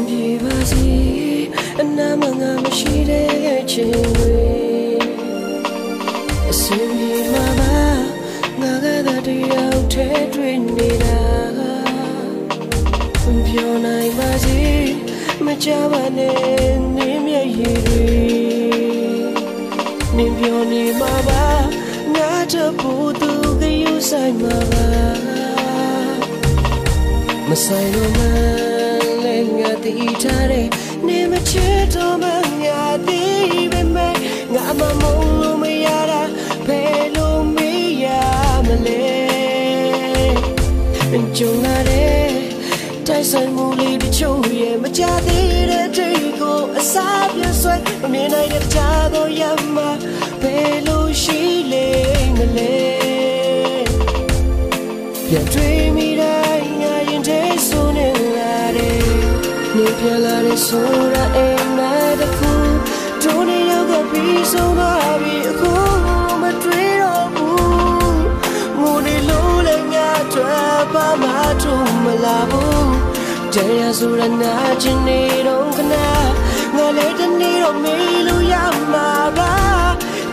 ပြေပါစေအနာမငါမရှိတဲ့ချိန်တွေအစင်ပြေမှာပါငါကသာတယောက်ထဲတွေ့နေတာပြောနိုင်ပါစေမကြပါနဲ့နေမျက်ရည်တွေနေပြောနေမှာပါငါတပူသူကယူဆိုင်မှာပါမဆိုင်တော့မှလည်းငါတည်ထားတဲ့နေမချစ်တော့မှငါတည်ပဲမဲ့ငါမမုန်းလို့မရတာဘယ်လိုမရမလဲကြုံလာတဲ့တိုက်ဆိုင်မှုလေးတချို့ရဲ့မကြသေးတဲ့ထိတ်ကိုအစားပြဆွဲမမြင်နိုင်တဲ့ချာတော့ရမှာဘယ်လိုရှိလေမလဲပြန်တွေ့မိတိုင်းငါရင်ထဲဆိုနေလာတယ်နေပြလာတဲ့ဆိုတာအိမ်မတခုတို့နေရောက်ကပြီးဆုံးပါပြီအခုမတွေ့တော့ဘူးငိုနေလို့လည်းငါတွေ့ပါမှထုံမလာဘူးတရားဆိုတာနာကျင်နေတော့ခဏငါလည်းတနေ့တော့မေးလို့ရမှာပါ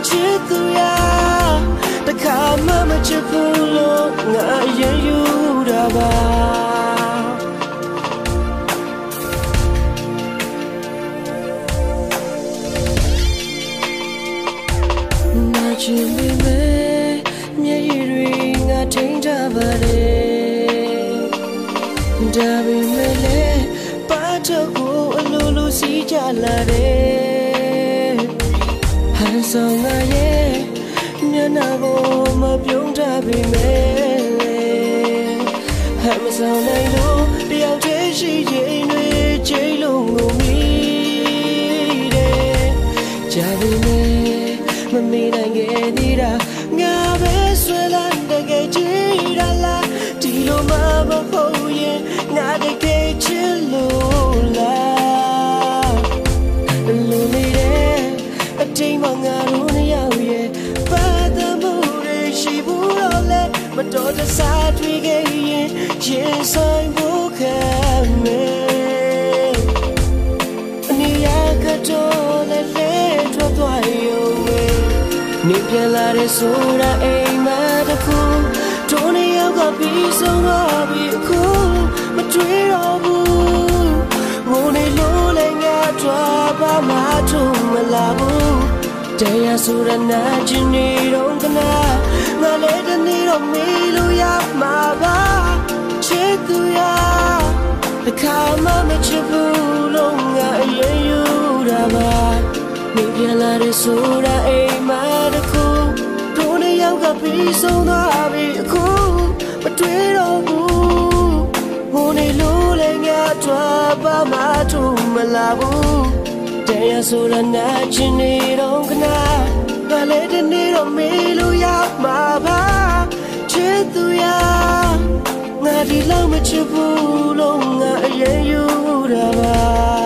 ချစ်သူရတခါမှမချစ်ဘူးလို့ငါရင်ယူတာပါနာကျင်ပေမဲ့မျက်ရည်တွေငါထိန်းထားပါတယ်ဒါပေမဲ့လည်းပါတော့ကိုအလိုလိုစီးကြလာတယ်ဟန်ဆောင်ငါရဲ့မျက်နှာကိုမပြုံးထားပေမဲ့ဟန်မဆောင်နိုင်လို့တယောက်တည်းရှိရင်တွေချိန်လုံးကိုမိတယ်ကြာပြီမမေ့နိုင်ခဲ့သေးတာငါပဲဆွဲလန်းတကယ်ကြည့်ရလားဒီလိုမှမဟုတ်ရင်ငါတကယ်ချစ်လို့လားလူနေတဲ့အတိမ်မငါတို့နှစ်ယောက်ရဲ့ပတ်သက်မှုတွေရှိဘူးတော့လေမတော်တဆတွေ့ခဲ့ရင်ရင်ဆိုင်ဖို့ခံမယ်အနည်းရကတော့လည်းလဲထွက်သွားရုံပဲနေပြန်လာတဲ့ဆိုတာအိမ်မတခုတို့နေရောက်ကပြီးဆုံးသွားပြီအခုမတွေ့တော့ဘူးငိုနေလို့လည်းငါတွေ့ပါမှထုံမလာဘူးတရားဆိုတာနာကျင်နေတော့ခဏငါလည်းတနေ့တော့မေးလို့ရမှာပါချစ်သူရတခါမှမချစ်ဘူးလို့ငါအရင်ယူတာပါနေပြန်လာတဲ့ဆိုတာအိမ်မတခုတို့နေရောက်ကပြီးဆုံးသွားပြီအခုမတွေ့တော့ဘူးငိုနေလို့လည်းငါတွေ့ပါမှထုံမလာဘူးတရားဆိုတာနာကျင်နေတော့ခဏငါလည်းတနေ့တော့မေးလို့ရမှာပါချစ်သူရငါဒီလောက်မချစ်ဘူးလို့ငါအရင်ယူတာပါ